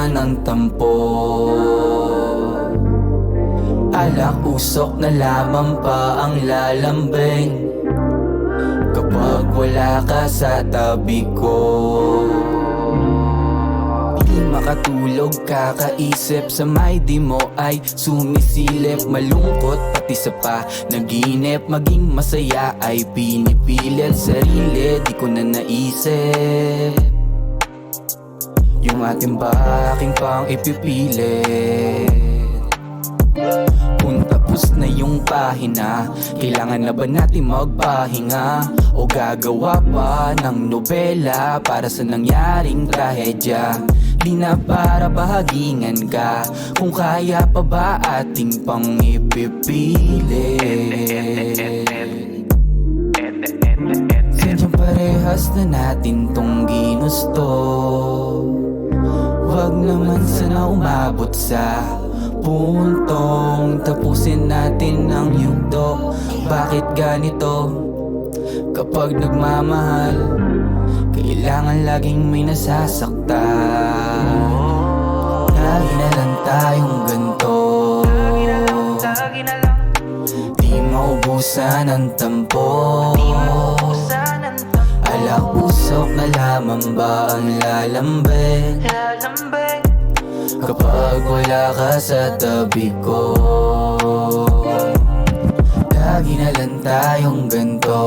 ng tampo. Alak usok na lamang pa ang lalambing kapag wala ka sa tabi ko. Di makatulog, kakaisip sa may di mo ay sumisilip. Malungkot pati sa panaginip, maging masaya ay pinipilit sarili. Di ko na naisip yung ating baking pang ipipilit. Kung tapos na yung pahina, kailangan na ba natin magpahinga? O gagawa pa ng nobela para sa nangyaring trahedya? Di na para bahagingan ka, kung kaya pa ba ating pang ipipilit? Sadyang parehas na natin tong ginusto. Wag naman sana umabot sa puntong tapusin natin ang yugto. Bakit ganito? Kapag nagmamahal, kailangan laging may nasasaktan. Lagi na lang tayong ganito, di maubusan ang tampo. Alak usok na lamang ba ang lalambing kapag wala ka sa tabi ko? Lagi na lang tayong ganito,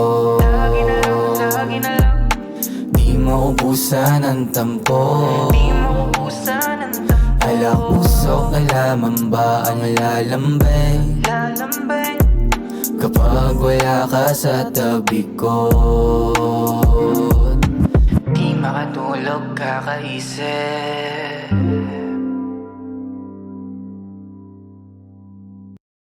di maubusan ang tampo. Alak usok na lamang ba ang lalambing kapag wala ka sa tabi ko? Di makatulog, kakaisip